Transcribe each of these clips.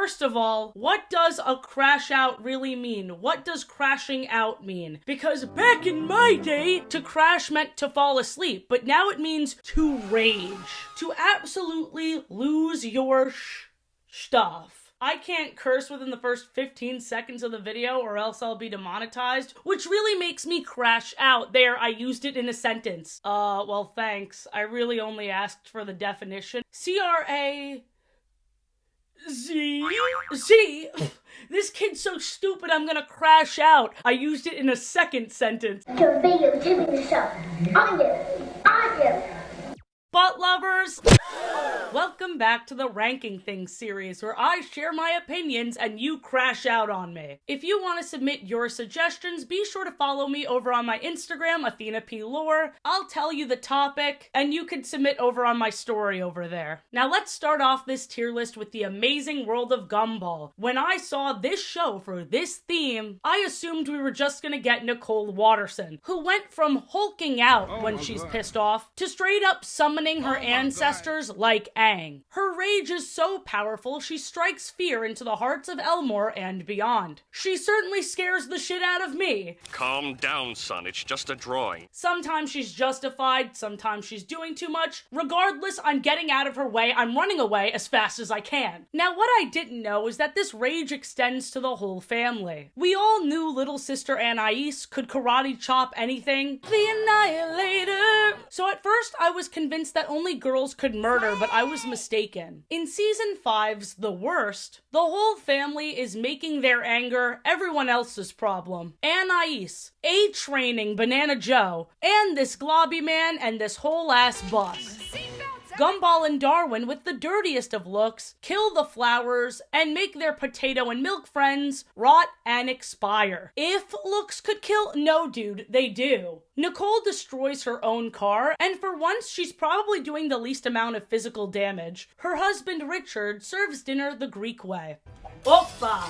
First of all, what does a crash out really mean? What does crashing out mean? Because back in my day, to crash meant to fall asleep, but now it means to rage. To absolutely lose your stuff. I can't curse within the first 15 seconds of the video or else I'll be demonetized, which really makes me crash out. There, I used it in a sentence. Well, thanks. I really only asked for the definition. C-R-A... Z? This kid's so stupid I'm gonna crash out. I used it in a second sentence. Butt lovers, welcome back to the Ranking Things series, where I share my opinions and you crash out on me. If you want to submit your suggestions, be sure to follow me over on my Instagram, Athena P. Lore. I'll tell you the topic, and you can submit over on my story over there. Now let's start off this tier list with the amazing world of Gumball. When I saw this show for this theme, I assumed we were just gonna get Nicole Watterson, who went from hulking out when she's pissed off to straight up summoning her ancestors like Aang. Her rage is so powerful, she strikes fear into the hearts of Elmore and beyond. She certainly scares the shit out of me. Calm down, son. It's just a drawing. Sometimes she's justified, sometimes she's doing too much. Regardless, I'm getting out of her way. I'm running away as fast as I can. Now, what I didn't know is that this rage extends to the whole family. We all knew little sister Anais could karate chop anything. The Annihilator! So at first, I was convinced that only girls could murder, but I was mistaken. In season 5's The Worst, the whole family is making their anger everyone else's problem. Anais, A-Training Banana Joe, and this globby man and this whole ass bus. Gumball and Darwin, with the dirtiest of looks, kill the flowers and make their potato and milk friends rot and expire. If looks could kill, no dude, they do. Nicole destroys her own car, and for once she's probably doing the least amount of physical damage. Her husband Richard serves dinner the Greek way. Oppa!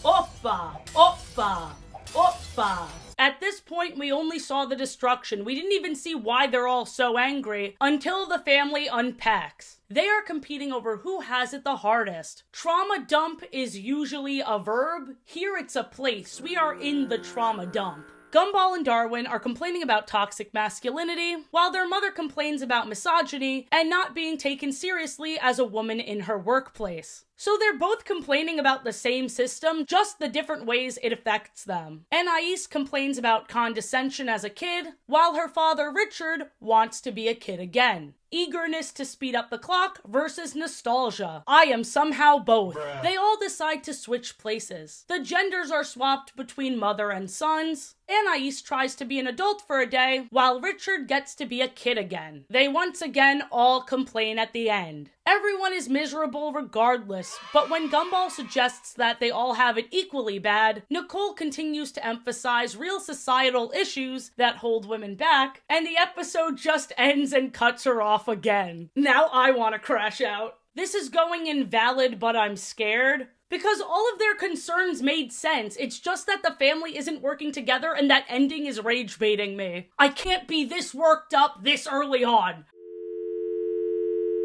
Oppa! Oppa! Oppa! At this point, we only saw the destruction. We didn't even see why they're all so angry until the family unpacks. They are competing over who has it the hardest. Trauma dump is usually a verb. Here it's a place. We are in the trauma dump. Gumball and Darwin are complaining about toxic masculinity, while their mother complains about misogyny and not being taken seriously as a woman in her workplace. So they're both complaining about the same system, just the different ways it affects them. Anais complains about condescension as a kid, while her father Richard wants to be a kid again. Eagerness to speed up the clock versus nostalgia. I am somehow both. They all decide to switch places. The genders are swapped between mother and sons. Anais tries to be an adult for a day, while Richard gets to be a kid again. They once again all complain at the end. Everyone is miserable regardless, but when Gumball suggests that they all have it equally bad, Nicole continues to emphasize real societal issues that hold women back, and the episode just ends and cuts her off again. Now I want to crash out. This is going invalid, but I'm scared. Because all of their concerns made sense, it's just that the family isn't working together and that ending is rage baiting me. I can't be this worked up this early on.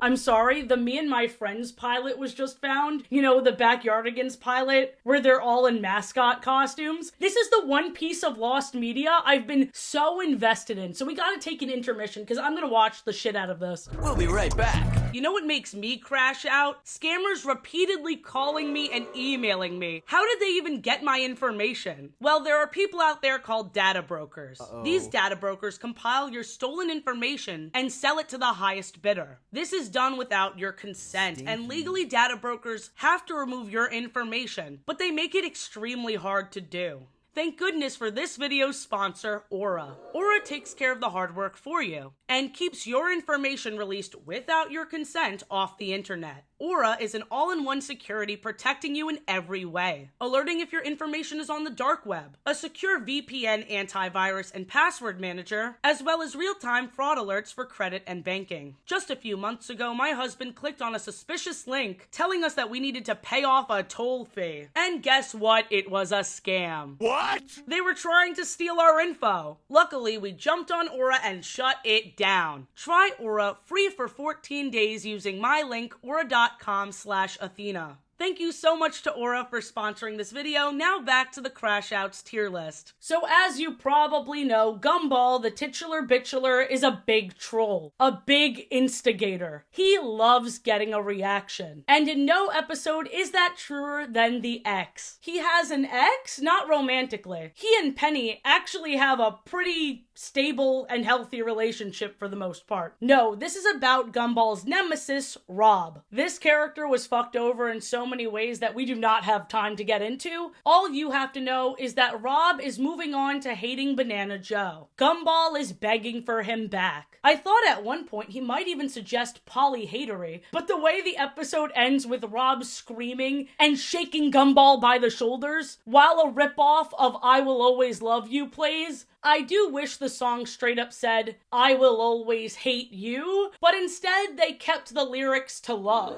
I'm sorry, the Me and My Friends pilot was just found. You know, the Backyardigans pilot, where they're all in mascot costumes. This is the one piece of lost media I've been so invested in. So we gotta take an intermission, because I'm gonna watch the shit out of this. We'll be right back. You know what makes me crash out? Scammers repeatedly calling me and emailing me. How did they even get my information? Well, there are people out there called data brokers. These data brokers compile your stolen information and sell it to the highest bidder. This is done without your consent, and legally data brokers have to remove your information, but they make it extremely hard to do. Thank goodness for this video's sponsor, Aura. Aura takes care of the hard work for you and keeps your information released without your consent off the internet. Aura is an all-in-one security protecting you in every way. Alerting if your information is on the dark web, a secure VPN antivirus and password manager, as well as real-time fraud alerts for credit and banking. Just a few months ago, my husband clicked on a suspicious link telling us that we needed to pay off a toll fee. And guess what? It was a scam. What? They were trying to steal our info. Luckily, we jumped on Aura and shut it down. Try Aura free for 14 days using my link, aura.com/Athena. Thank you so much to Aura for sponsoring this video. Now back to the Crashouts tier list. So as you probably know, Gumball, the titular bitchular, is a big troll. A big instigator. He loves getting a reaction. And in no episode is that truer than the ex. He has an ex? Not romantically. He and Penny actually have a pretty stable and healthy relationship for the most part. No, this is about Gumball's nemesis, Rob. This character was fucked over in so many ways that we do not have time to get into. All you have to know is that Rob is moving on to hating Banana Joe. Gumball is begging for him back. I thought at one point he might even suggest polyhatery, but the way the episode ends with Rob screaming and shaking Gumball by the shoulders while a ripoff of I Will Always Love You plays, I do wish the song straight up said, I will always hate you, but instead they kept the lyrics to love.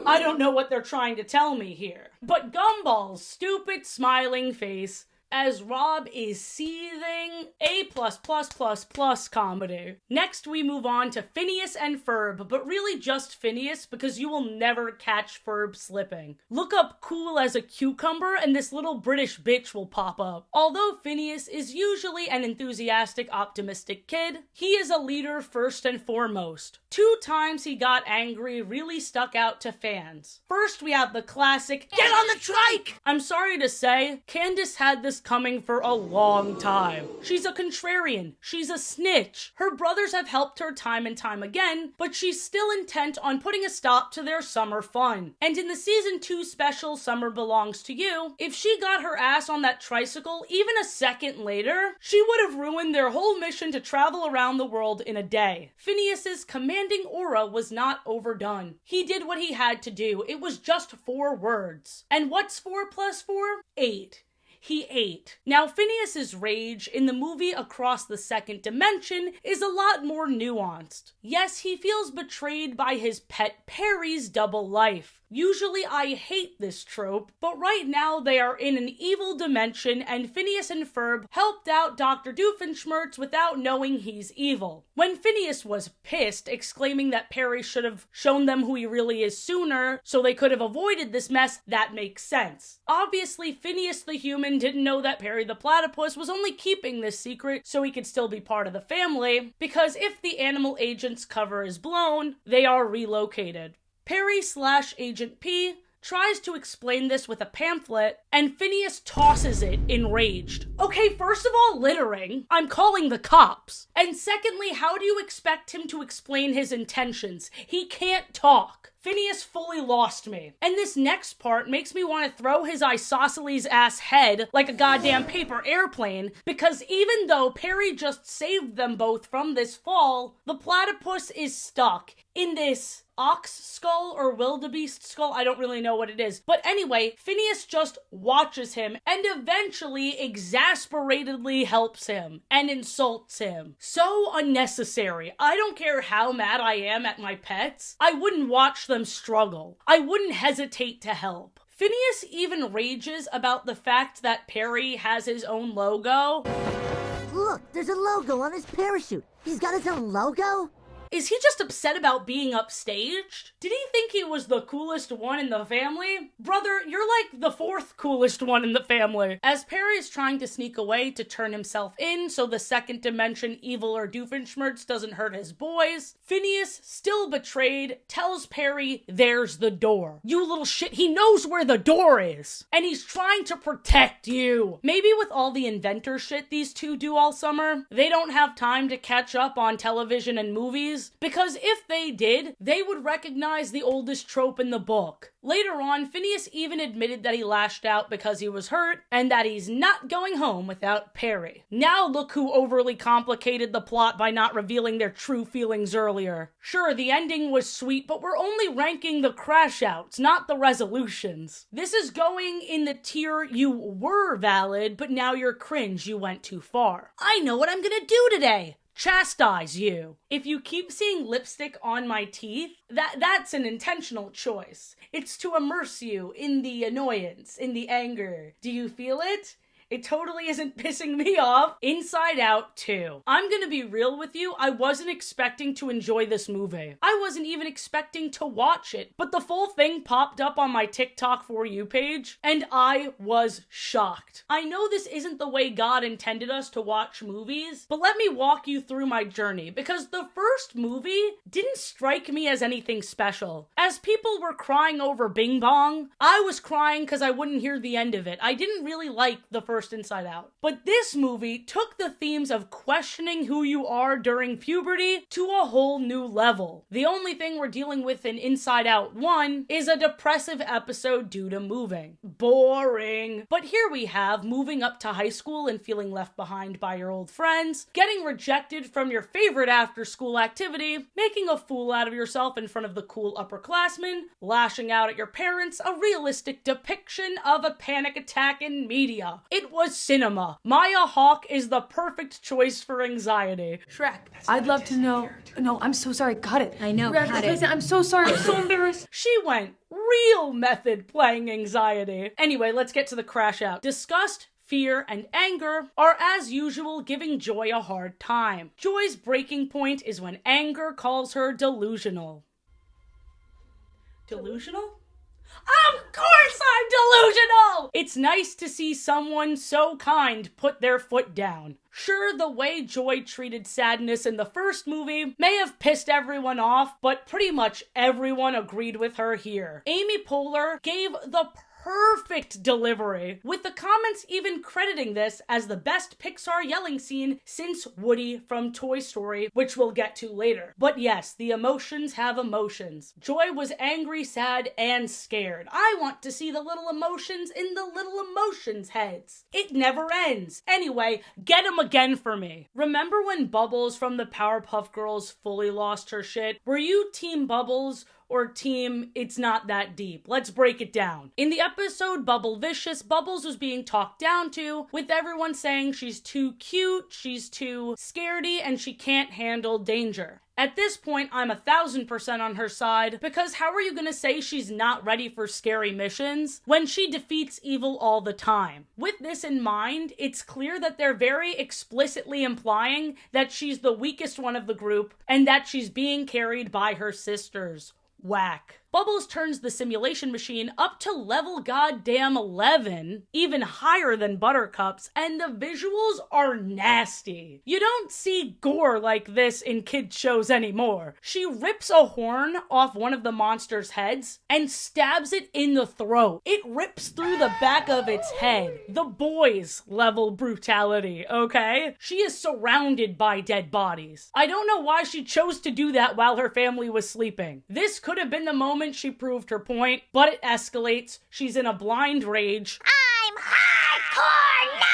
I don't know what they're trying to tell me here, but Gumball's stupid smiling face as Rob is seething, A++++ comedy. Next we move on to Phineas and Ferb, but really just Phineas because you will never catch Ferb slipping. Look up cool as a cucumber and this little British bitch will pop up. Although Phineas is usually an enthusiastic, optimistic kid, he is a leader first and foremost. 2 times he got angry really stuck out to fans. First we have the classic, get on the trike! I'm sorry to say, Candace had this coming for a long time. She's a contrarian. She's a snitch. Her brothers have helped her time and time again, but she's still intent on putting a stop to their summer fun. And in the season 2 special, Summer Belongs to You, if she got her ass on that tricycle even a second later, she would have ruined their whole mission to travel around the world in a day. Phineas's commanding aura was not overdone. He did what he had to do. It was just 4 words. And what's 4 + 4? 8. He ate. Now, Phineas's rage in the movie Across the Second Dimension is a lot more nuanced. Yes, he feels betrayed by his pet Perry's double life. Usually I hate this trope, but right now they are in an evil dimension and Phineas and Ferb helped out Dr. Doofenshmirtz without knowing he's evil. When Phineas was pissed, exclaiming that Perry should have shown them who he really is sooner so they could have avoided this mess, that makes sense. Obviously, Phineas the human didn't know that Perry the platypus was only keeping this secret so he could still be part of the family, because if the animal agent's cover is blown, they are relocated. Perry/Agent P tries to explain this with a pamphlet, and Phineas tosses it, enraged. Okay, first of all, littering. I'm calling the cops. And secondly, how do you expect him to explain his intentions? He can't talk. Phineas fully lost me. And this next part makes me want to throw his isosceles ass head like a goddamn paper airplane, because even though Perry just saved them both from this fall, the platypus is stuck in this ox skull or wildebeest skull, I don't really know what it is. But anyway, Phineas just watches him and eventually exasperatedly helps him and insults him. So unnecessary. I don't care how mad I am at my pets. I wouldn't watch them struggle. I wouldn't hesitate to help. Phineas even rages about the fact that Perry has his own logo. Look, there's a logo on his parachute. He's got his own logo? Is he just upset about being upstaged? Did he think he was the coolest one in the family? Brother, you're like the 4th coolest one in the family. As Perry is trying to sneak away to turn himself in so the second dimension eviler Doofenshmirtz doesn't hurt his boys, Phineas, still betrayed, tells Perry, there's the door. You little shit, he knows where the door is. And he's trying to protect you. Maybe with all the inventor shit these two do all summer, they don't have time to catch up on television and movies. Because if they did, they would recognize the oldest trope in the book. Later on, Phineas even admitted that he lashed out because he was hurt, and that he's not going home without Perry. Now look who overly complicated the plot by not revealing their true feelings earlier. Sure, the ending was sweet, but we're only ranking the crashouts, not the resolutions. This is going in the tier you were valid, but now you're cringe, you went too far. I know what I'm gonna do today. Chastise you. If you keep seeing lipstick on my teeth, that's an intentional choice. It's to immerse you in the annoyance, in the anger. Do you feel it? It totally isn't pissing me off. Inside Out 2. I'm gonna be real with you, I wasn't expecting to enjoy this movie. I wasn't even expecting to watch it, but the full thing popped up on my TikTok For You page, and I was shocked. I know this isn't the way God intended us to watch movies, but let me walk you through my journey, because the first movie didn't strike me as anything special. As people were crying over Bing Bong, I was crying because I wouldn't hear the end of it. I didn't really like the first Inside Out. But this movie took the themes of questioning who you are during puberty to a whole new level. The only thing we're dealing with in Inside Out 1 is a depressive episode due to moving. Boring. But here we have moving up to high school and feeling left behind by your old friends, getting rejected from your favorite after-school activity, making a fool out of yourself in front of the cool upperclassmen, lashing out at your parents, a realistic depiction of a panic attack in media. It was cinema. Maya Hawke is the perfect choice for anxiety. Shrek, I'd love to know. No, I'm so sorry. Cut it. I know, Shrek, cut it. listen, I'm so sorry. I'm so embarrassed. She went real method playing anxiety. Anyway, let's get to the crash out. Disgust, fear, and anger are, as usual, giving Joy a hard time. Joy's breaking point is when anger calls her delusional. Delusional? Of course I'm delusional! It's nice to see someone so kind put their foot down. Sure, the way Joy treated sadness in the first movie may have pissed everyone off, but pretty much everyone agreed with her here. Amy Poehler gave the perfect delivery, with the comments even crediting this as the best Pixar yelling scene since Woody from Toy Story, which we'll get to later. But yes, the emotions have emotions. Joy was angry, sad, and scared. I want to see the little emotions in the little emotions heads. It never ends. Anyway, get 'em again for me. Remember when Bubbles from the Powerpuff Girls fully lost her shit? Were you Team Bubbles or team it's not that deep? Let's break it down. In the episode Bubble Vicious, Bubbles was being talked down to, with everyone saying she's too cute, she's too scaredy, and she can't handle danger. At this point, I'm 1000% on her side, because how are you gonna say she's not ready for scary missions when she defeats evil all the time? With this in mind, it's clear that they're very explicitly implying that she's the weakest one of the group and that she's being carried by her sisters. Whack. Bubbles turns the simulation machine up to level goddamn 11, even higher than Buttercup's, and the visuals are nasty. You don't see gore like this in kids' shows anymore. She rips a horn off one of the monster's heads and stabs it in the throat. It rips through the back of its head. The boys level brutality, okay? She is surrounded by dead bodies. I don't know why she chose to do that while her family was sleeping. This could have been the moment she proved her point, but it escalates. She's in a blind rage. I'm hardcore now!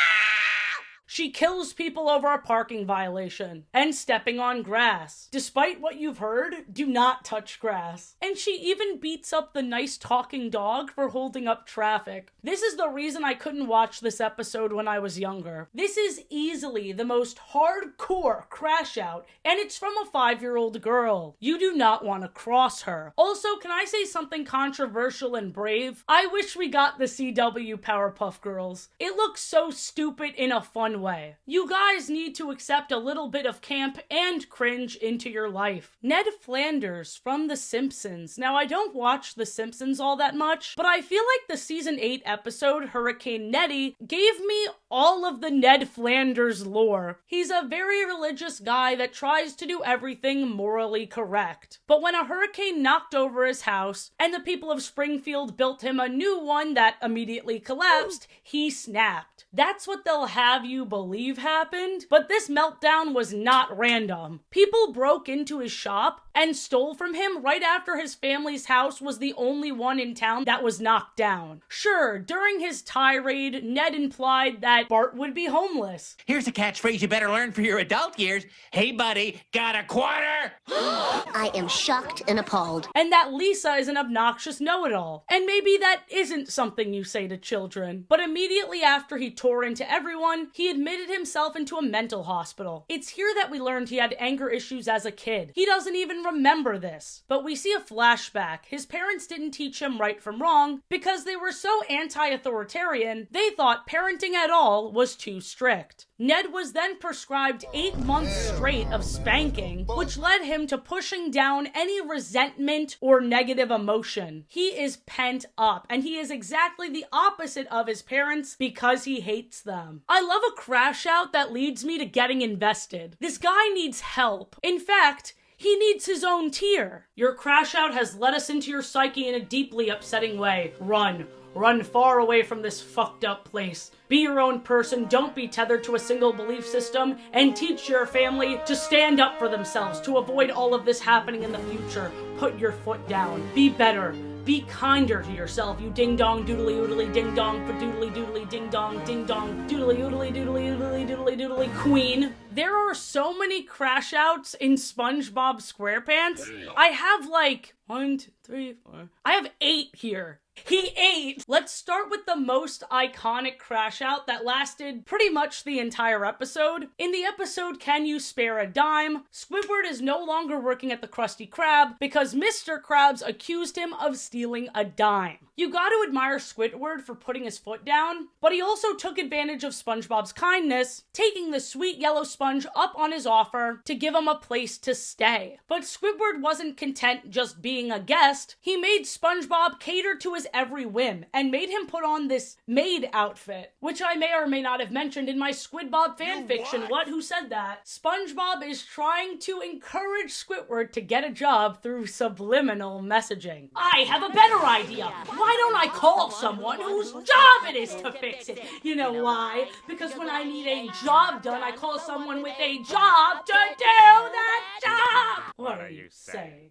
She kills people over a parking violation and stepping on grass. Despite what you've heard, do not touch grass. And she even beats up the nice talking dog for holding up traffic. This is the reason I couldn't watch this episode when I was younger. This is easily the most hardcore crash out, and it's from a 5-year-old girl. You do not want to cross her. Also, can I say something controversial and brave? I wish we got the CW Powerpuff Girls. It looks so stupid in a fun way. You guys need to accept a little bit of camp and cringe into your life. Ned Flanders from The Simpsons. Now, I don't watch The Simpsons all that much, but I feel like the season 8 episode Hurricane Nettie gave me all of the Ned Flanders lore. He's a very religious guy that tries to do everything morally correct. But when a hurricane knocked over his house and the people of Springfield built him a new one that immediately collapsed, he snapped. That's what they'll have you believe happened, but this meltdown was not random. People broke into his shop and stole from him right after his family's house was the only one in town that was knocked down. Sure, during his tirade, Ned implied that Bart would be homeless. Here's a catchphrase you better learn for your adult years. Hey, buddy, got a quarter? I am shocked and appalled. And that Lisa is an obnoxious know-it-all. And maybe that isn't something you say to children. But immediately after he tore into everyone, he admitted himself into a mental hospital. It's here that we learned he had anger issues as a kid. He doesn't even remember this. But we see a flashback. His parents didn't teach him right from wrong because they were so anti-authoritarian, they thought parenting at all was too strict. Ned was then prescribed 8 months straight of spanking, which led him to pushing down any resentment or negative emotion. He is pent up, and he is exactly the opposite of his parents because he hates them. I love a crash out that leads me to getting invested. This guy needs help. In fact, he needs his own tier. Your crash out has led us into your psyche in a deeply upsetting way. Run. Run far away from this fucked up place. Be your own person, don't be tethered to a single belief system, and teach your family to stand up for themselves, to avoid all of this happening in the future. Put your foot down. Be better. Be kinder to yourself, you ding-dong, doodly-oodly, ding-dong, for doodly-doodly, ding-dong, ding-dong, doodly-oodly, doodly-oodly, doodly-doodly, queen. There are so many crash outs in SpongeBob SquarePants. I have like 1, 2, 3, 4. I have 8 here. He ate! Let's start with the most iconic crash out that lasted pretty much the entire episode. In the episode, Can You Spare a Dime? Squidward is no longer working at the Krusty Krab because Mr. Krabs accused him of stealing a dime. You gotta admire Squidward for putting his foot down, but he also took advantage of SpongeBob's kindness, taking the sweet yellow sponge up on his offer to give him a place to stay. But Squidward wasn't content just being a guest. He made SpongeBob cater to his every whim and made him put on this maid outfit, which I may or may not have mentioned in my SquidBob fanfiction. What? Who said that? SpongeBob is trying to encourage Squidward to get a job through subliminal messaging. I have a better idea. Why don't I call someone whose job it is to fix it? You know why? Because when I need a job done, I call someone with a job to do that job. What are you saying?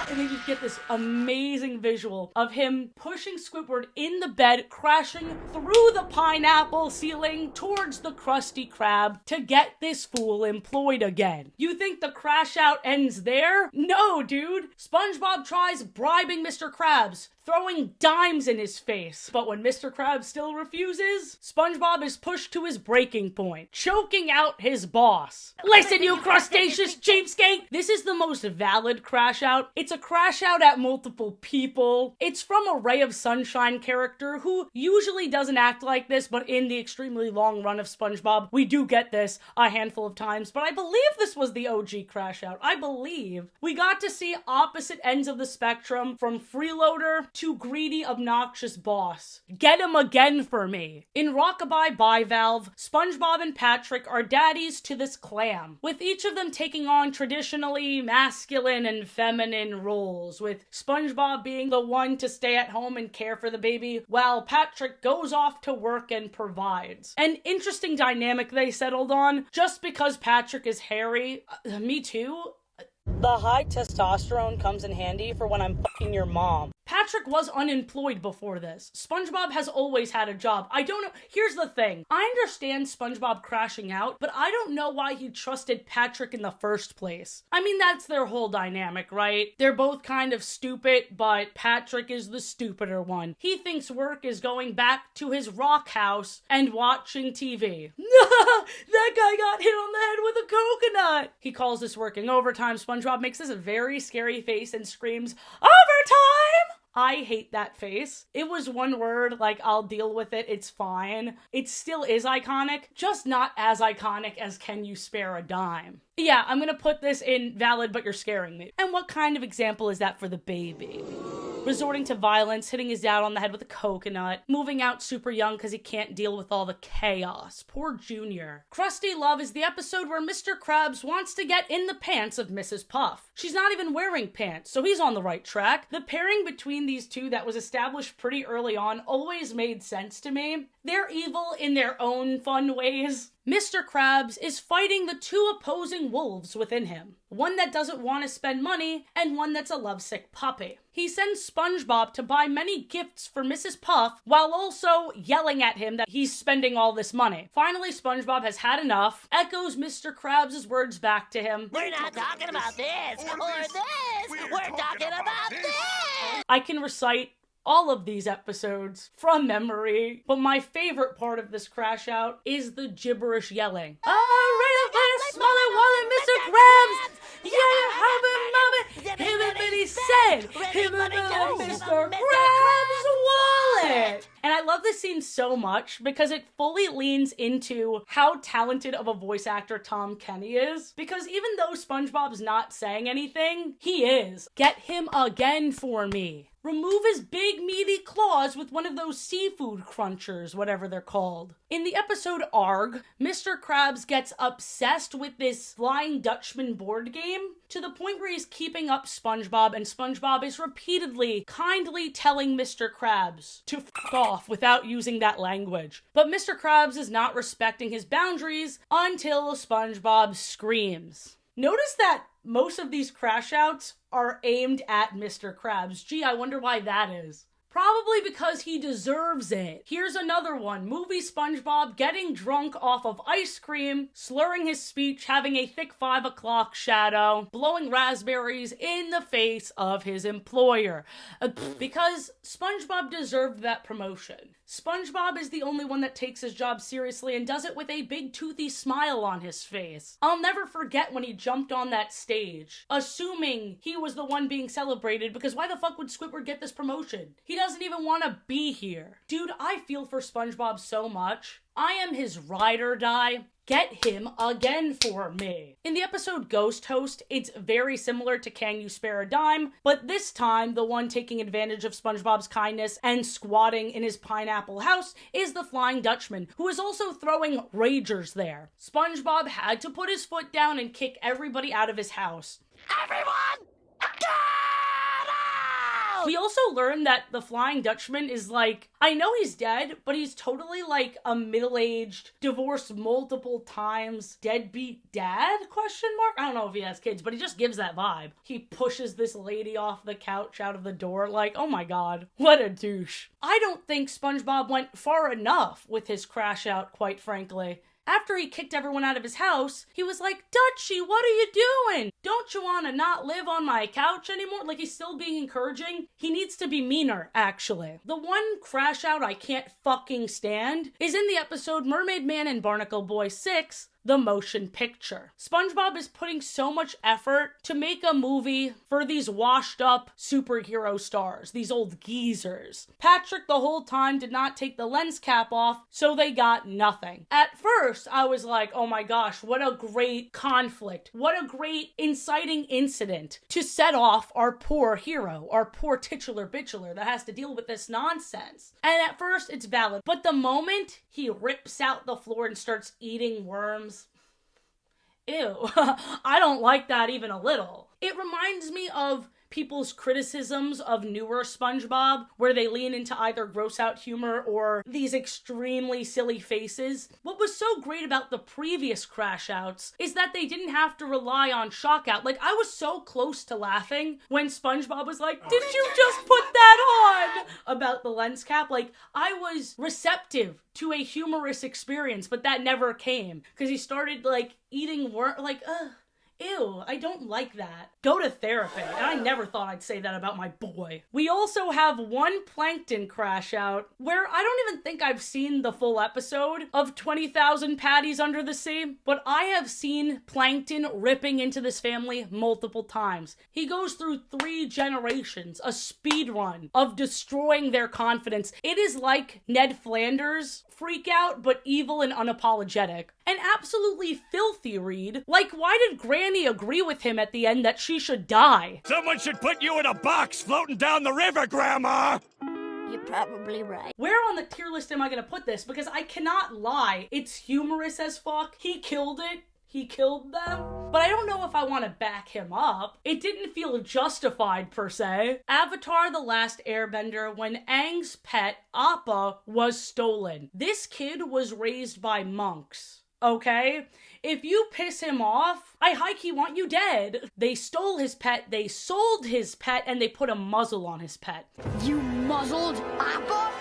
And then you get this amazing visual of him pushing Squidward in the bed, crashing through the pineapple ceiling towards the Krusty Krab to get this fool employed again. You think the crash out ends there? No, dude. SpongeBob tries bribing Mr. Krabs, throwing dimes in his face. But when Mr. Krabs still refuses, SpongeBob is pushed to his breaking point, choking out his boss. Listen, you crustaceous cheapskate! This is the most valid crash out. It's a crash out at multiple people. It's from a Ray of Sunshine character who usually doesn't act like this, but in the extremely long run of SpongeBob, we do get this a handful of times. But I believe this was the OG crash out. I believe we got to see opposite ends of the spectrum, from freeloader to greedy, obnoxious boss. Get him again for me. In Rockabye Bivalve, SpongeBob and Patrick are daddies to this clam, with each of them taking on traditionally masculine and feminine roles, with SpongeBob being the one to stay at home and care for the baby, while Patrick goes off to work and provides. An interesting dynamic they settled on, just because Patrick is hairy. Me too. The high testosterone comes in handy for when I'm fucking your mom. Patrick was unemployed before this. SpongeBob has always had a job. I don't know. Here's the thing. I understand SpongeBob crashing out, but I don't know why he trusted Patrick in the first place. I mean, that's their whole dynamic, right? They're both kind of stupid, but Patrick is the stupider one. He thinks work is going back to his rock house and watching TV. That guy got hit on the head with a coconut. He calls this working overtime. SpongeBob makes this very scary face and screams, "Overtime!" I hate that face. It was one word, like, I'll deal with it, it's fine. It still is iconic, just not as iconic as Can You Spare a Dime? Yeah, I'm gonna put this in valid, but you're scaring me. And what kind of example is that for the baby? Resorting to violence, hitting his dad on the head with a coconut, moving out super young because he can't deal with all the chaos. Poor Junior. Krusty Love is the episode where Mr. Krabs wants to get in the pants of Mrs. Puff. She's not even wearing pants, so he's on the right track. The pairing between these two that was established pretty early on always made sense to me. They're evil in their own fun ways. Mr. Krabs is fighting the two opposing wolves within him. One that doesn't want to spend money, and one that's a lovesick puppy. He sends SpongeBob to buy many gifts for Mrs. Puff, while also yelling at him that he's spending all this money. Finally, SpongeBob has had enough, echoes Mr. Krabs' words back to him. We're not talking about this, or this! We're talking about this! I can recite all of these episodes from memory, but my favorite part of this crash out is the gibberish yelling. Smaller wallet, Mr. Krabs! Yeah, he said, Mr. Krabs' wallet! And I love this scene so much because it fully leans into how talented of a voice actor Tom Kenny is. Because even though SpongeBob's not saying anything, he is. Get him again for me. Remove his big meaty claws with one of those seafood crunchers, whatever they're called. In the episode Arg, Mr. Krabs gets obsessed with this Flying Dutchman board game to the point where he's keeping up SpongeBob, and SpongeBob is repeatedly kindly telling Mr. Krabs to f*** off without using that language. But Mr. Krabs is not respecting his boundaries until SpongeBob screams. Notice that most of these crash outs are aimed at Mr. Krabs. Gee, I wonder why that is. Probably because he deserves it. Here's another one. Movie SpongeBob getting drunk off of ice cream, slurring his speech, having a thick 5 o'clock shadow, blowing raspberries in the face of his employer. Because SpongeBob deserved that promotion. SpongeBob is the only one that takes his job seriously and does it with a big toothy smile on his face. I'll never forget when he jumped on that stage, assuming he was the one being celebrated, because why the fuck would Squidward get this promotion? He doesn't even want to be here. Dude, I feel for SpongeBob so much. I am his ride or die. Get him again for me. In the episode Ghost Host, it's very similar to Can You Spare a Dime, but this time the one taking advantage of SpongeBob's kindness and squatting in his pineapple house is the Flying Dutchman, who is also throwing ragers there. SpongeBob had to put his foot down and kick everybody out of his house. Everyone, get out! We also learned that the Flying Dutchman is like, I know he's dead, but he's totally like a middle-aged, divorced multiple times, deadbeat dad, question mark? I don't know if he has kids, but he just gives that vibe. He pushes this lady off the couch out of the door like, oh my god, what a douche. I don't think SpongeBob went far enough with his crash out, quite frankly. After he kicked everyone out of his house, he was like, Dutchie, what are you doing? Don't you want to not live on my couch anymore? Like, he's still being encouraging. He needs to be meaner, actually. The one crash out I can't fucking stand is in the episode Mermaid Man and Barnacle Boy 6, the motion picture. SpongeBob is putting so much effort to make a movie for these washed up superhero stars, these old geezers. Patrick the whole time did not take the lens cap off, so they got nothing. At first, I was like, oh my gosh, what a great conflict. What a great inciting incident to set off our poor hero, our poor titular bitchular that has to deal with this nonsense. And at first, it's valid. But the moment he rips out the floor and starts eating worms, ew, I don't like that even a little. It reminds me of people's criticisms of newer SpongeBob, where they lean into either gross out humor or these extremely silly faces. What was so great about the previous crash outs is that they didn't have to rely on shock out. Like, I was so close to laughing when SpongeBob was like, did you just put that on? About the lens cap. Like, I was receptive to a humorous experience, but that never came because he started like eating like, ew, I don't like that. Go to therapy. And I never thought I'd say that about my boy. We also have one Plankton crash out where I don't even think I've seen the full episode of 20,000 Patties Under the Sea, but I have seen Plankton ripping into this family multiple times. He goes through 3 generations, a speed run of destroying their confidence. It is like Ned Flanders freak out, but evil and unapologetic. An absolutely filthy read. Like, why did Granny agree with him at the end that she should die? Someone should put you in a box floating down the river, Grandma! You're probably right. Where on the tier list am I gonna put this? Because I cannot lie. It's humorous as fuck. He killed it. He killed them. But I don't know if I want to back him up. It didn't feel justified, per se. Avatar: The Last Airbender, when Aang's pet, Appa, was stolen. This kid was raised by monks. Okay? If you piss him off, I high-key want you dead. They stole his pet, they sold his pet, and they put a muzzle on his pet. You muzzled Appa?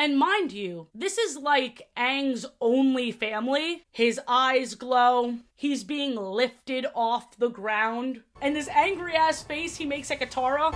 And mind you, this is like Aang's only family. His eyes glow. He's being lifted off the ground. And this angry ass face he makes at Katara.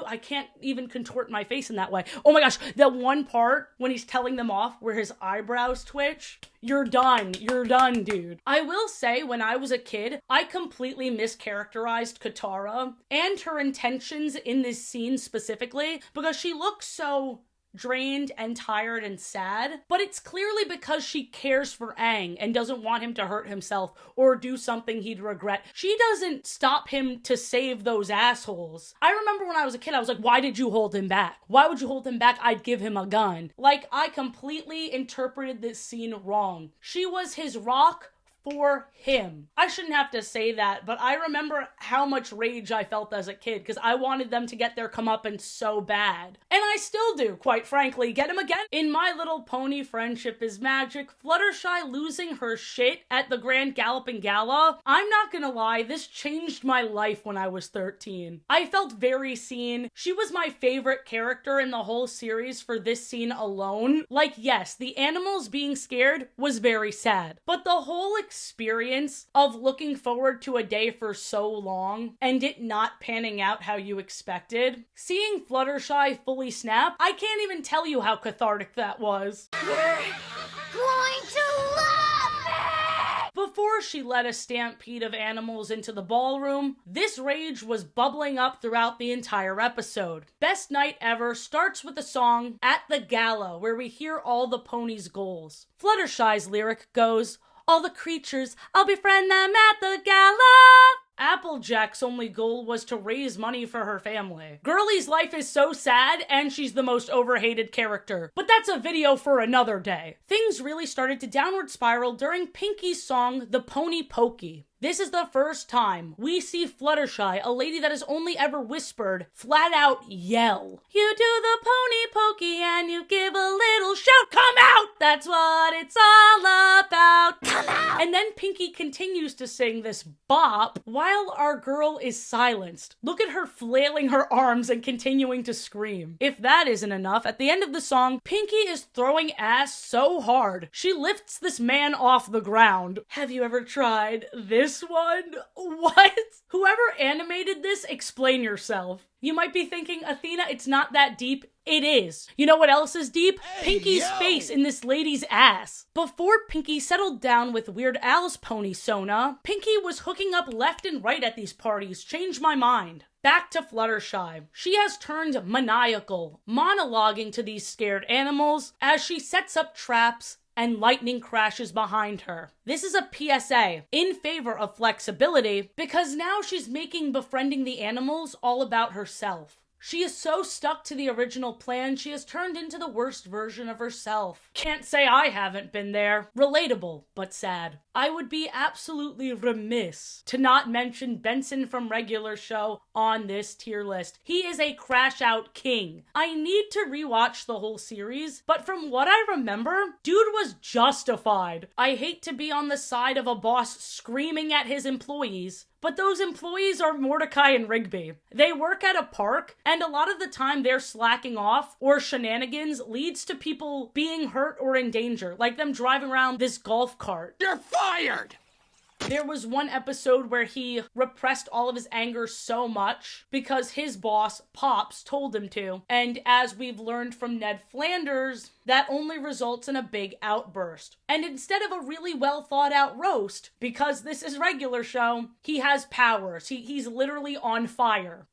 I can't even contort my face in that way. Oh my gosh, that one part when he's telling them off where his eyebrows twitch. You're done, dude. I will say, when I was a kid, I completely mischaracterized Katara and her intentions in this scene specifically because she looks so drained and tired and sad, but it's clearly because she cares for Aang and doesn't want him to hurt himself or do something he'd regret. She doesn't stop him to save those assholes. I remember when I was a kid, I was like, why did you hold him back? Why would you hold him back? I'd give him a gun. Like, I completely interpreted this scene wrong. She was his rock for him. I shouldn't have to say that, but I remember how much rage I felt as a kid because I wanted them to get their comeuppance so bad. And I still do, quite frankly. Get him again. In My Little Pony Friendship is Magic, Fluttershy losing her shit at the Grand Galloping Gala. I'm not gonna lie, this changed my life when I was 13. I felt very seen. She was my favorite character in the whole series for this scene alone. Like, yes, the animals being scared was very sad, but the whole experience of looking forward to a day for so long and it not panning out how you expected, seeing Fluttershy fully snap, I can't even tell you how cathartic that was. You're going to love me! Before she led a stampede of animals into the ballroom, this rage was bubbling up throughout the entire episode. Best Night Ever starts with a song At the Gala, where we hear all the ponies' goals. Fluttershy's lyric goes, all the creatures, I'll befriend them at the gala. Applejack's only goal was to raise money for her family. Girlie's life is so sad, and she's the most overhated character. But that's a video for another day. Things really started to downward spiral during Pinky's song, The Pony Pokey. This is the first time we see Fluttershy, a lady that has only ever whispered, flat out yell. You do the pony pokey and you give a little shout, come out! That's what it's all about. Come out! And then Pinky continues to sing this bop while our girl is silenced. Look at her flailing her arms and continuing to scream. If that isn't enough, at the end of the song, Pinky is throwing ass so hard, she lifts this man off the ground. Have you ever tried this one? What? Whoever animated this, explain yourself. You might be thinking, Athena, it's not that deep. It is. You know what else is deep? Pinky's face in this lady's ass. Before Pinky settled down with Weird Al's pony Sona, Pinky was hooking up left and right at these parties. Changed my mind. Back to Fluttershy. She has turned maniacal, monologuing to these scared animals as she sets up traps and lightning crashes behind her. This is a PSA in favor of flexibility because now she's making befriending the animals all about herself. She is so stuck to the original plan, she has turned into the worst version of herself. Can't say I haven't been there. Relatable, but sad. I would be absolutely remiss to not mention Benson from Regular Show on this tier list. He is a crash out king. I need to rewatch the whole series, but from what I remember, dude was justified. I hate to be on the side of a boss screaming at his employees, but those employees are Mordecai and Rigby. They work at a park, and a lot of the time their slacking off or shenanigans leads to people being hurt or in danger, like them driving around this golf cart. You're fired! There was one episode where he repressed all of his anger so much because his boss, Pops, told him to. And as we've learned from Ned Flanders, that only results in a big outburst. And instead of a really well thought out roast, because this is Regular Show, he has powers. He's literally on fire.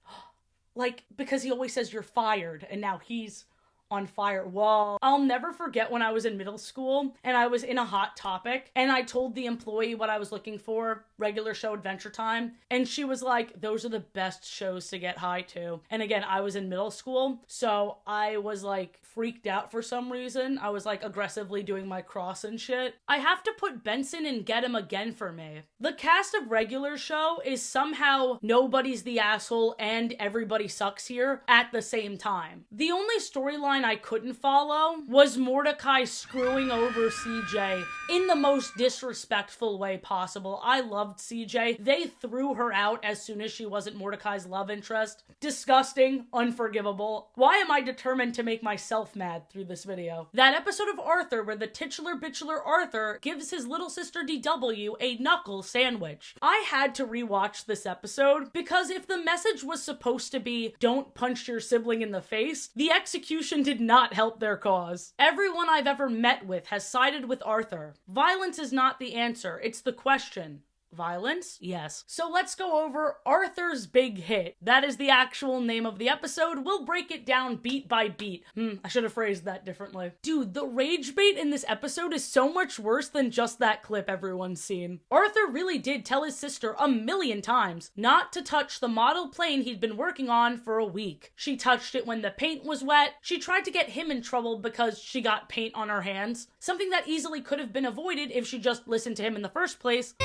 Like, because he always says you're fired, and now he's on fire. Whoa. I'll never forget when I was in middle school and I was in a Hot Topic and I told the employee what I was looking for, Regular Show Adventure Time, and she was like, those are the best shows to get high to. And again, I was in middle school, so I was like freaked out for some reason. I was like aggressively doing my cross and shit. I have to put Benson and Get Him Again for me. The cast of Regular Show is somehow nobody's the asshole and everybody sucks here at the same time. The only storyline storyline I couldn't follow was Mordecai screwing over CJ in the most disrespectful way possible. I loved CJ. They threw her out as soon as she wasn't Mordecai's love interest. Disgusting, unforgivable. Why am I determined to make myself mad through this video? That episode of Arthur where the titular bitchular Arthur gives his little sister DW a knuckle sandwich. I had to rewatch this episode because if the message was supposed to be don't punch your sibling in the face, the execution did not help their cause. Everyone I've ever met with has sided with Arthur. Violence is not the answer, it's the question. Violence? Yes. So let's go over Arthur's big hit. That is the actual name of the episode. We'll break it down beat by beat. I should have phrased that differently. Dude, the rage bait in this episode is so much worse than just that clip everyone's seen. Arthur really did tell his sister a million times not to touch the model plane he'd been working on for a week. She touched it when the paint was wet. She tried to get him in trouble because she got paint on her hands. Something that easily could have been avoided if she just listened to him in the first place.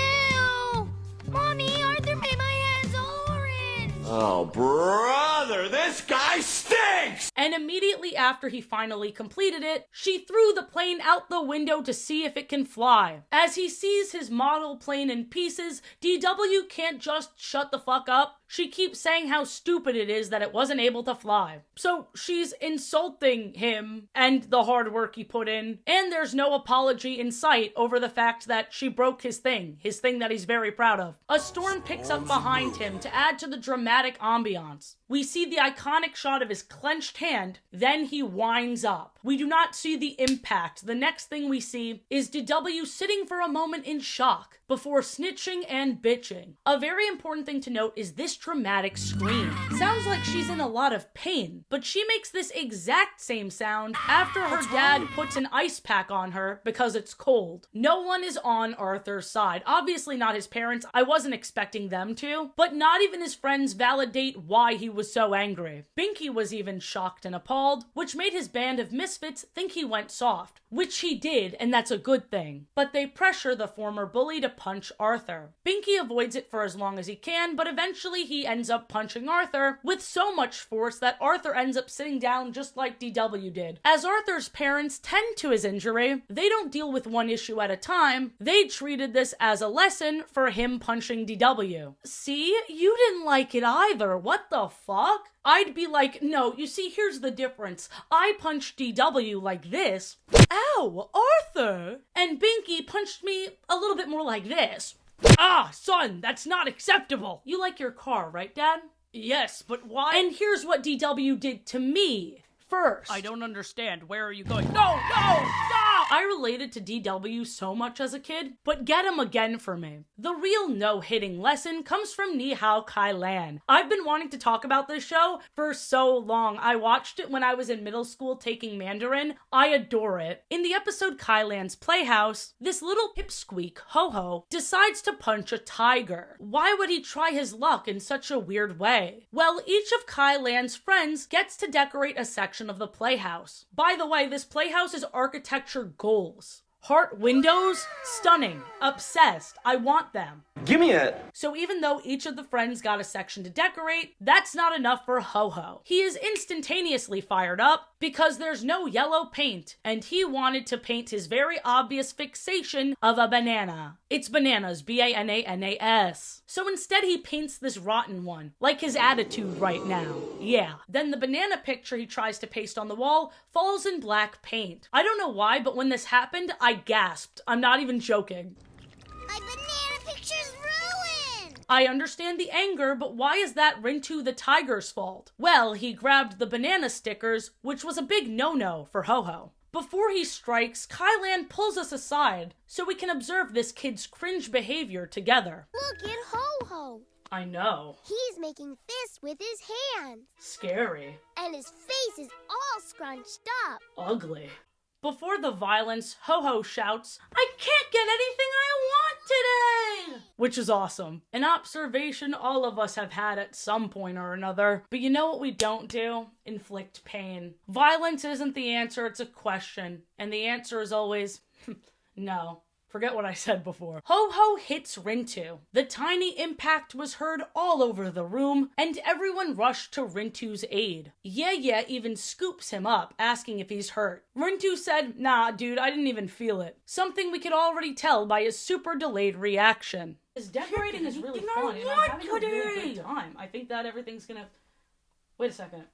Mommy, Arthur made my hands orange! Oh, brother, this guy stinks! And immediately after he finally completed it, she threw the plane out the window to see if it can fly. As he sees his model plane in pieces, DW can't just shut the fuck up. She keeps saying how stupid it is that it wasn't able to fly. So she's insulting him and the hard work he put in, and there's no apology in sight over the fact that she broke his thing that he's very proud of. A storm picks up behind him to add to the dramatic ambiance. We see the iconic shot of his clenched hand, then he winds up. We do not see the impact. The next thing we see is DW sitting for a moment in shock before snitching and bitching. A very important thing to note is this dramatic scream. Sounds like she's in a lot of pain, but she makes this exact same sound after her dad puts an ice pack on her because it's cold. No one is on Arthur's side. Obviously not his parents. I wasn't expecting them to, but not even his friends validate why he was so angry. Binky was even shocked and appalled, which made his band of misfits think he went soft, which he did, and that's a good thing. But they pressure the former bully to punch Arthur. Binky avoids it for as long as he can, but eventually he ends up punching Arthur with so much force that Arthur ends up sitting down just like DW did. As Arthur's parents tend to his injury, they don't deal with one issue at a time. They treated this as a lesson for him punching DW. See? You didn't like it either. What the fuck? I'd be like, no, you see, here's the difference. I punched DW like this. Ow, Arthur! And Binky punched me a little bit more like this. Ah, son, that's not acceptable. You like your car, right, Dad? Yes, but why? And here's what DW did to me. First. I don't understand. Where are you going? No, stop! I related to DW so much as a kid, but get him again for me. The real no-hitting lesson comes from Ni Hao Kai Lan. I've been wanting to talk about this show for so long. I watched it when I was in middle school taking Mandarin. I adore it. In the episode Kai Lan's Playhouse, this little pipsqueak, Ho-Ho, decides to punch a tiger. Why would he try his luck in such a weird way? Well, each of Kai Lan's friends gets to decorate a section of the playhouse. By the way, this playhouse is architecture goals. Heart windows? Stunning. Obsessed. I want them. Give me it. So even though each of the friends got a section to decorate, that's not enough for Ho-Ho. He is instantaneously fired up because there's no yellow paint, and he wanted to paint his very obvious fixation of a banana. It's bananas, B-A-N-A-N-A-S. So instead he paints this rotten one, like his attitude right now. Yeah. Then the banana picture he tries to paste on the wall falls in black paint. I don't know why, but when this happened, I gasped. I'm not even joking. My banana picture's ruined! I understand the anger, but why is that Rintu the tiger's fault? Well, he grabbed the banana stickers, which was a big no-no for Ho-Ho. Before he strikes, Kai Lan pulls us aside so we can observe this kid's cringe behavior together. Look at Ho-Ho! I know. He's making fists with his hands. Scary. And his face is all scrunched up. Ugly. Before the violence, Ho-Ho shouts, "I can't get anything I want today!" Which is awesome. An observation all of us have had at some point or another. But you know what we don't do? Inflict pain. Violence isn't the answer, it's a question. And the answer is always, no. Forget what I said before. Ho-Ho hits Rintu. The tiny impact was heard all over the room, and everyone rushed to Rintu's aid. Yeah even scoops him up, asking if he's hurt. Rintu said, "Nah, dude, I didn't even feel it." Something we could already tell by his super delayed reaction. His decorating is really fun, and I'm having a really good time. I think that everything's gonna... Wait a second.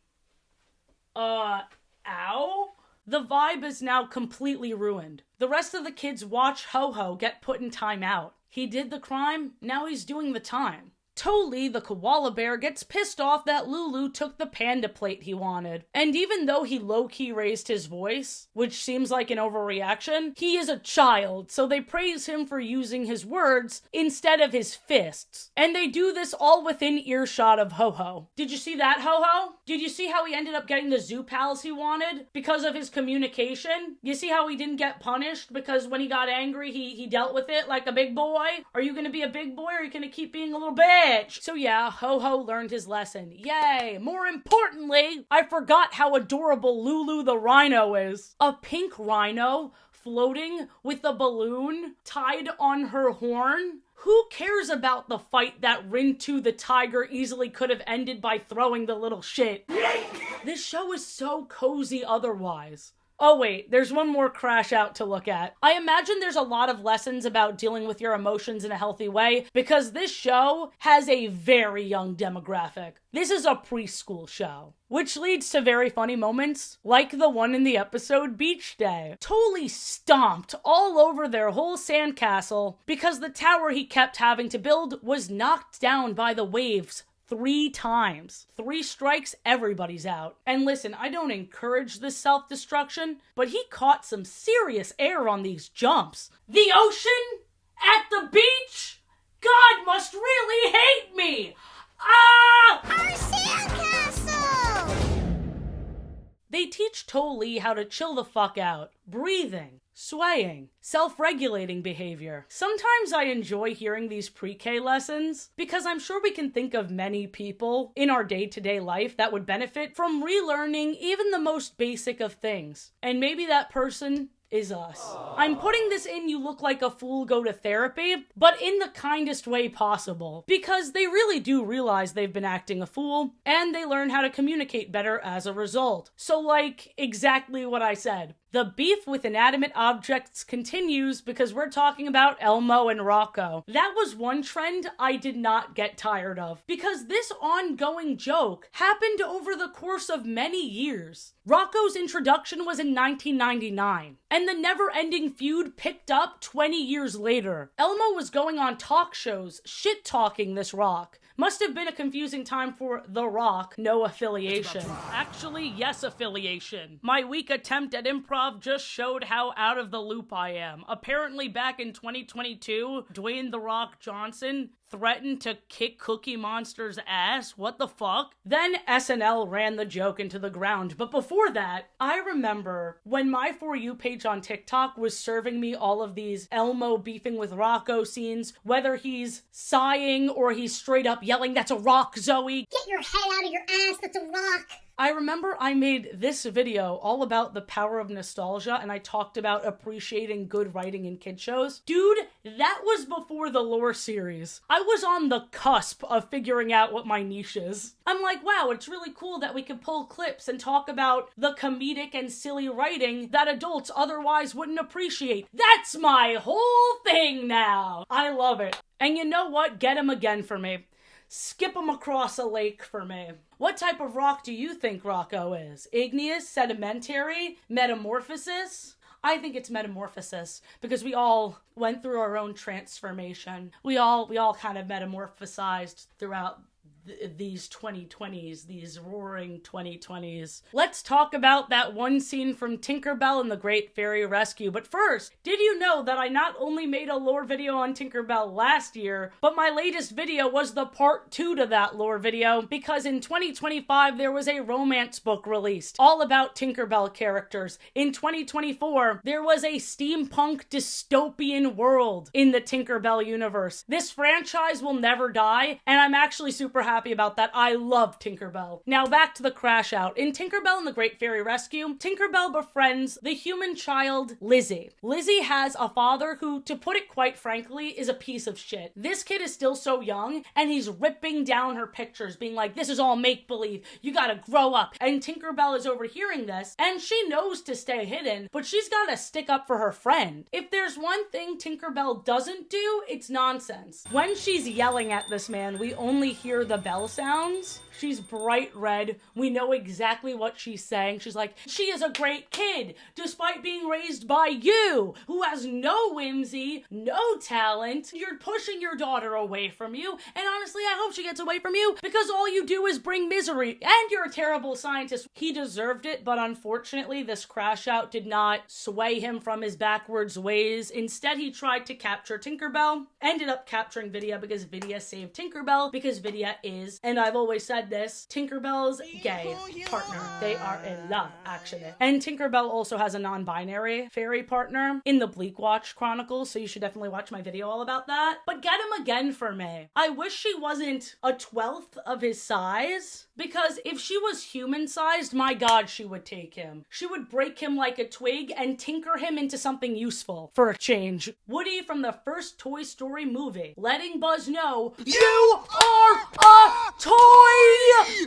Ow? The vibe is now completely ruined. The rest of the kids watch Ho-Ho get put in timeout. He did the crime, now he's doing the time. Toli, the koala bear, gets pissed off that Lulu took the panda plate he wanted. And even though he low-key raised his voice, which seems like an overreaction, he is a child, so they praise him for using his words instead of his fists. And they do this all within earshot of Ho-Ho. Did you see that, Ho-Ho? Did you see how he ended up getting the zoo pals he wanted because of his communication? You see how he didn't get punished because when he got angry, he dealt with it like a big boy? Are you gonna be a big boy or are you gonna keep being a little bitch? So yeah, Ho-Ho learned his lesson. Yay! More importantly, I forgot how adorable Lulu the rhino is. A pink rhino floating with a balloon tied on her horn. Who cares about the fight that Rintu the tiger easily could have ended by throwing the little shit? This show is so cozy otherwise. Oh wait, there's one more crash out to look at. I imagine there's a lot of lessons about dealing with your emotions in a healthy way because this show has a very young demographic. This is a preschool show, which leads to very funny moments, like the one in the episode Beach Day. Toli stomped all over their whole sandcastle because the tower he kept having to build was knocked down by the waves 3 times. 3 strikes, everybody's out. And listen, I don't encourage this self-destruction, but he caught some serious air on these jumps. The ocean? At the beach? God must really hate me! Ah! Our sandcastle! They teach Toli how to chill the fuck out. Breathing, swaying, self-regulating behavior. Sometimes I enjoy hearing these pre-K lessons because I'm sure we can think of many people in our day-to-day life that would benefit from relearning even the most basic of things. And maybe that person is us. I'm putting this in You Look Like a Fool Go to Therapy, but in the kindest way possible, because they really do realize they've been acting a fool, and they learn how to communicate better as a result. So like, exactly what I said. The beef with inanimate objects continues because we're talking about Elmo and Rocco. That was one trend I did not get tired of, because this ongoing joke happened over the course of many years. Rocco's introduction was in 1999, and the never-ending feud picked up 20 years later. Elmo was going on talk shows, shit-talking this rock. Must have been a confusing time for The Rock, no affiliation. Actually, yes affiliation. My weak attempt at improv just showed how out of the loop I am. Apparently back in 2022, Dwayne The Rock Johnson threatened to kick Cookie Monster's ass? What the fuck? Then SNL ran the joke into the ground. But before that, I remember when my For You page on TikTok was serving me all of these Elmo beefing with Rocco scenes, whether he's sighing or he's straight up yelling, "That's a rock, Zoe! Get your head out of your ass, that's a rock! I remember I made this video all about the power of nostalgia, and I talked about appreciating good writing in kid shows. Dude, that was before the lore series. I was on the cusp of figuring out what my niche is. I'm like, wow, it's really cool that we can pull clips and talk about the comedic and silly writing that adults otherwise wouldn't appreciate. That's my whole thing now. I love it. And you know what? Get him again for me. Skip him across a lake for me. What type of rock do you think Rocco is? Igneous, sedimentary, metamorphosis? I think it's metamorphosis because we all went through our own transformation. We all kind of metamorphosized throughout these 2020s, these roaring 2020s. Let's talk about that one scene from Tinkerbell and the Great Fairy Rescue. But first, did you know that I not only made a lore video on Tinkerbell last year, but my latest video was the part 2 to that lore video, because in 2025 there was a romance book released all about Tinkerbell characters. In 2024, there was a steampunk dystopian world in the Tinkerbell universe. This franchise will never die, and I'm actually super happy happy about that. I love Tinkerbell. Now back to the crash out. In Tinkerbell and the Great Fairy Rescue, Tinkerbell befriends the human child Lizzie. Lizzie has a father who, to put it quite frankly, is a piece of shit. This kid is still so young, and he's ripping down her pictures, being like, this is all make-believe, you gotta grow up. And Tinkerbell is overhearing this, and she knows to stay hidden, but she's gotta stick up for her friend. If there's one thing Tinkerbell doesn't do, it's nonsense. When she's yelling at this man, we only hear the bell sounds. She's bright red. We know exactly what she's saying. She's like, she is a great kid, despite being raised by you, who has no whimsy, no talent. You're pushing your daughter away from you, and honestly, I hope she gets away from you, because all you do is bring misery, and you're a terrible scientist. He deserved it, but unfortunately, this crash out did not sway him from his backwards ways. Instead, he tried to capture Tinkerbell, ended up capturing Vidya because Vidya saved Tinkerbell, because Vidya is, and I've always said this, Tinkerbell's gay partner. They are in love, actually. And Tinkerbell also has a non-binary fairy partner in the Bleakwatch Chronicles, so you should definitely watch my video all about that. But get him again for me. I wish she wasn't a 12th of his size, because if she was human-sized, my god, she would take him. She would break him like a twig and tinker him into something useful for a change. Woody from the first Toy Story movie, letting Buzz know, you are a toy!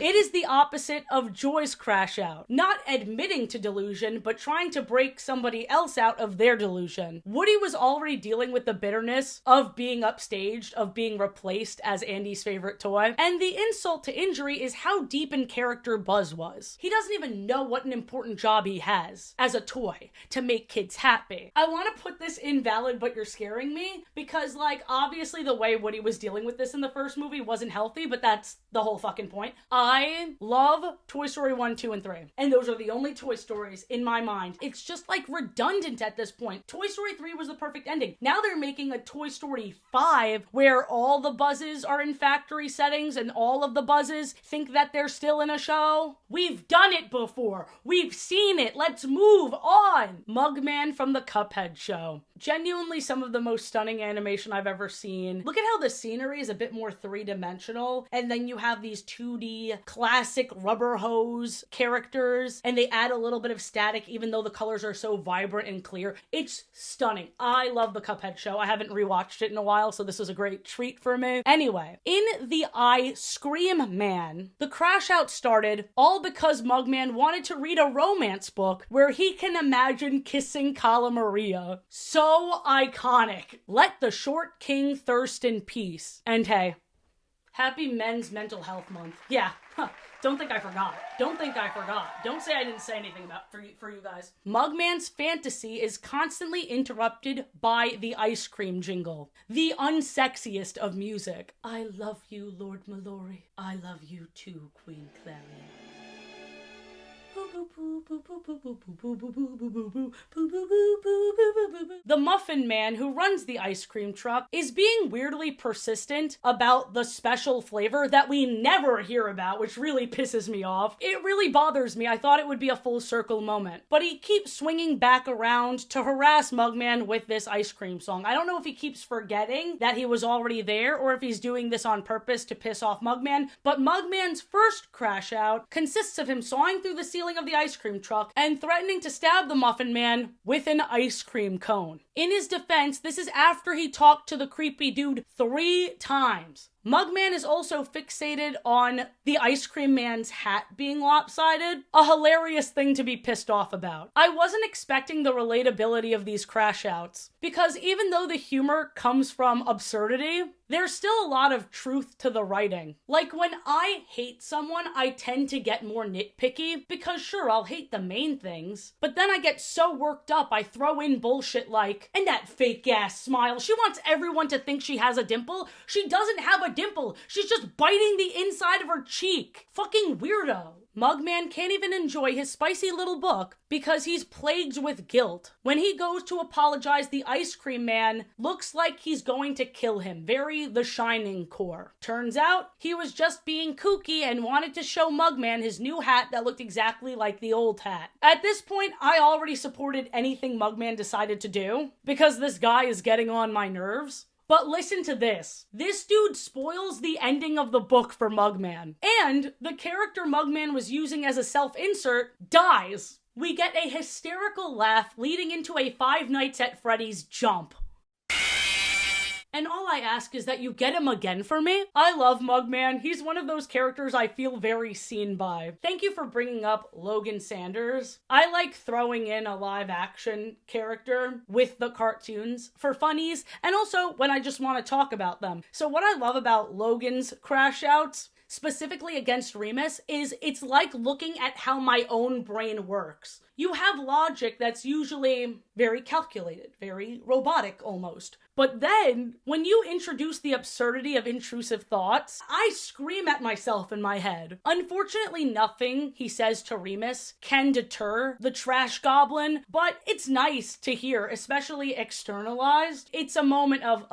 It is the opposite of Joy's crash out. Not admitting to delusion, but trying to break somebody else out of their delusion. Woody was already dealing with the bitterness of being upstaged, of being replaced as Andy's favorite toy. And the insult to injury is how deep in character Buzz was. He doesn't even know what an important job he has as a toy to make kids happy. I want to put this invalid, but you're scaring me, because like obviously the way Woody was dealing with this in the first movie wasn't healthy, but that's the whole fucking point. I love Toy Story 1, 2, and 3. And those are the only Toy Stories in my mind. It's just like redundant at this point. Toy Story 3 was the perfect ending. Now they're making a Toy Story 5 where all the Buzzes are in factory settings and all of the Buzzes think that they're still in a show. We've done it before. We've seen it. Let's move on. Mugman from the Cuphead show. Genuinely some of the most stunning animation I've ever seen. Look at how the scenery is a bit more three-dimensional, and then you have these 2D classic rubber hose characters, and they add a little bit of static even though the colors are so vibrant and clear. It's stunning. I love the Cuphead show. I haven't rewatched it in a while, so this was a great treat for me. Anyway, in the I Scream Man, the crash out started all because Mugman wanted to read a romance book where he can imagine kissing Kala Maria. So iconic. Let the short king thirst in peace. And hey, happy Men's Mental Health Month. Yeah, don't think I forgot. Don't think I forgot. Don't say I didn't say anything about for you guys. Mugman's fantasy is constantly interrupted by the ice cream jingle. The unsexiest of music. I love you, Lord Mallory. I love you too, Queen Clarion. The Muffin Man who runs the ice cream truck is being weirdly persistent about the special flavor that we never hear about, which really pisses me off. It really bothers me. I thought it would be a full circle moment. But he keeps swinging back around to harass Mugman with this ice cream song. I don't know if he keeps forgetting that he was already there or if he's doing this on purpose to piss off Mugman, but Mugman's first crash out consists of him sawing through the ceiling of the ice cream truck and threatening to stab the Muffin Man with an ice cream cone. In his defense, this is after he talked to the creepy dude 3 times. Mugman is also fixated on the ice cream man's hat being lopsided, a hilarious thing to be pissed off about. I wasn't expecting the relatability of these crash outs, because even though the humor comes from absurdity, there's still a lot of truth to the writing. Like when I hate someone, I tend to get more nitpicky, because sure, I'll hate the main things, but then I get so worked up I throw in bullshit like, and that fake ass smile, she wants everyone to think she has a dimple. She doesn't have a dimple. She's just biting the inside of her cheek. Fucking weirdo. Mugman can't even enjoy his spicy little book because he's plagued with guilt. When he goes to apologize, the ice cream man looks like he's going to kill him. Very The Shining core. Turns out he was just being kooky and wanted to show Mugman his new hat that looked exactly like the old hat. At this point, I already supported anything Mugman decided to do because this guy is getting on my nerves. But listen to this. This dude spoils the ending of the book for Mugman. And the character Mugman was using as a self-insert dies. We get a hysterical laugh leading into a Five Nights at Freddy's jump. And all I ask is that you get him again for me. I love Mugman. He's one of those characters I feel very seen by. Thank you for bringing up Logan Sanders. I like throwing in a live action character with the cartoons for funnies, and also when I just want to talk about them. So what I love about Logan's Crashouts, specifically against Remus, is it's like looking at how my own brain works. You have logic that's usually very calculated, very robotic almost. But then, when you introduce the absurdity of intrusive thoughts, I scream at myself in my head. Unfortunately, nothing he says to Remus can deter the trash goblin, but it's nice to hear, especially externalized. It's a moment of,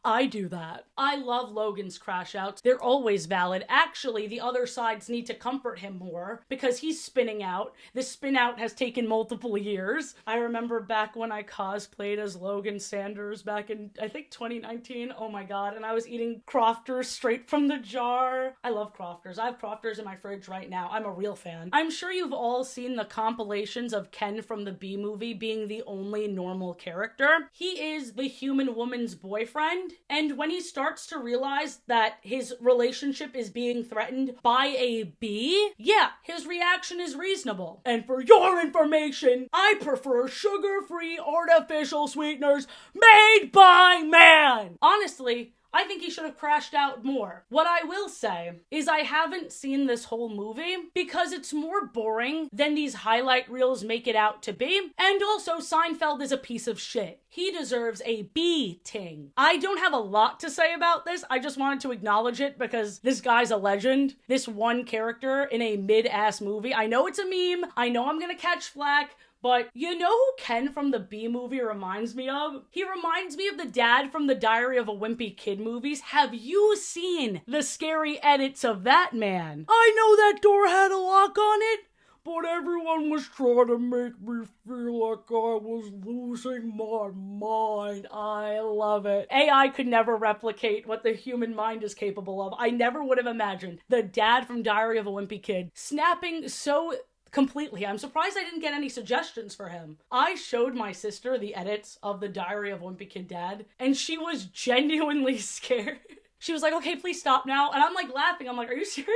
I do that. I love Logan's Crashouts. They're always valid. Actually, the other sides need to comfort him more because he's spinning out. This spin out has taken multiple years. I remember back when I cosplayed as Logan Sanders back in, I think, 2019. Oh my god. And I was eating Crofters straight from the jar. I love Crofters. I have Crofters in my fridge right now. I'm a real fan. I'm sure you've all seen the compilations of Ken from the Bee Movie being the only normal character. He is the human woman's boyfriend. And when he starts to realize that his relationship is being threatened by a bee, yeah, his reaction is reasonable. And for your information, I prefer sugar-free artificial sweeteners made by man. Honestly, I think he should have crashed out more. What I will say is I haven't seen this whole movie because it's more boring than these highlight reels make it out to be. And also, Seinfeld is a piece of shit. He deserves a B-ting. I don't have a lot to say about this. I just wanted to acknowledge it because this guy's a legend. This one character in a mid-ass movie. I know it's a meme. I know I'm gonna catch flack. But you know who Ken from the Bee Movie reminds me of? He reminds me of the dad from the Diary of a Wimpy Kid movies. Have you seen the scary edits of that man? I know that door had a lock on it, but everyone was trying to make me feel like I was losing my mind. I love it. AI could never replicate what the human mind is capable of. I never would have imagined the dad from Diary of a Wimpy Kid snapping so completely. I'm surprised I didn't get any suggestions for him. I showed my sister the edits of the Diary of Wimpy Kid Dad, and she was genuinely scared. She was like, okay, please stop now. And I'm like laughing. I'm like, are you serious?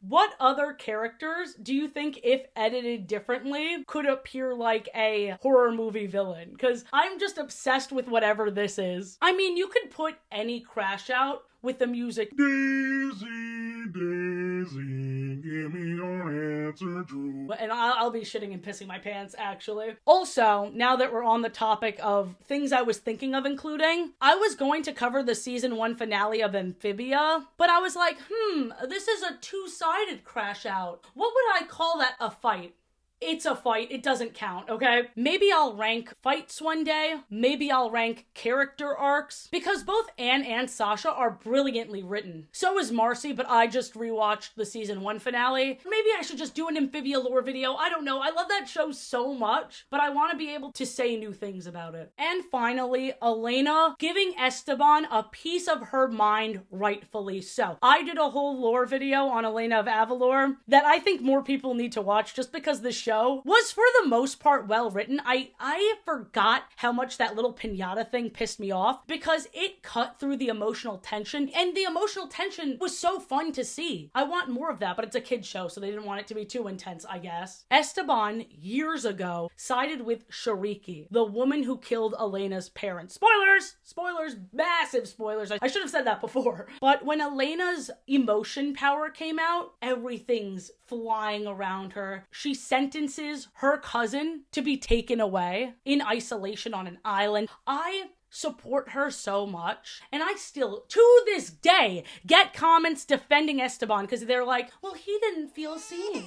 What other characters do you think, if edited differently, could appear like a horror movie villain? Because I'm just obsessed with whatever this is. I mean, you could put any crash out with the music. Daisy, Daisy, give me your answer true. And I'll be shitting and pissing my pants, actually. Also, now that we're on the topic of things I was thinking of including, I was going to cover the season 1 finale of Amphibia, but I was like, this is a two-sided crash out. What would I call that a fight? It's a fight. It doesn't count, okay? Maybe I'll rank fights one day. Maybe I'll rank character arcs. Because both Anne and Sasha are brilliantly written. So is Marcy, but I just rewatched the season 1 finale. Maybe I should just do an Amphibia lore video. I don't know. I love that show so much, but I want to be able to say new things about it. And finally, Elena giving Esteban a piece of her mind, rightfully so. I did a whole lore video on Elena of Avalor that I think more people need to watch just because the show was for the most part well written. I forgot how much that little piñata thing pissed me off because it cut through the emotional tension, and the emotional tension was so fun to see. I want more of that, but it's a kid's show, so they didn't want it to be too intense, I guess. Esteban, years ago, sided with Shariki, the woman who killed Elena's parents. Spoilers! Spoilers! Massive spoilers. I should have said that before. But when Elena's emotion power came out, everything's flying around her. She sentences her cousin to be taken away in isolation on an island. I support her so much, and I still, to this day, get comments defending Esteban because they're like, well, he didn't feel seen.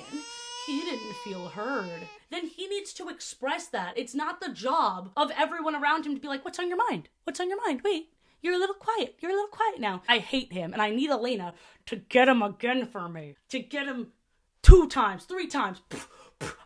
He didn't feel heard. Then he needs to express that. It's not the job of everyone around him to be like, what's on your mind? What's on your mind? Wait. You're a little quiet. You're a little quiet now. I hate him, and I need Elena to get him again for me. To get him 2 times, 3 times.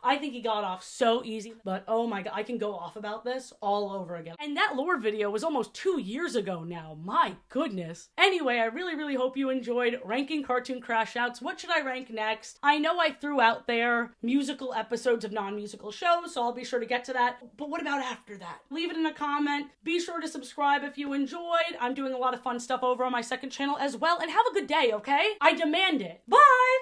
I think he got off so easy, but oh my god, I can go off about this all over again. And that lore video was almost 2 years ago now, my goodness. Anyway, I really hope you enjoyed ranking cartoon crash outs. What should I rank next? I know I threw out there musical episodes of non-musical shows, so I'll be sure to get to that. But what about after that? Leave it in a comment. Be sure to subscribe if you enjoyed. I'm doing a lot of fun stuff over on my second channel as well, and have a good day, okay? I demand it. Bye!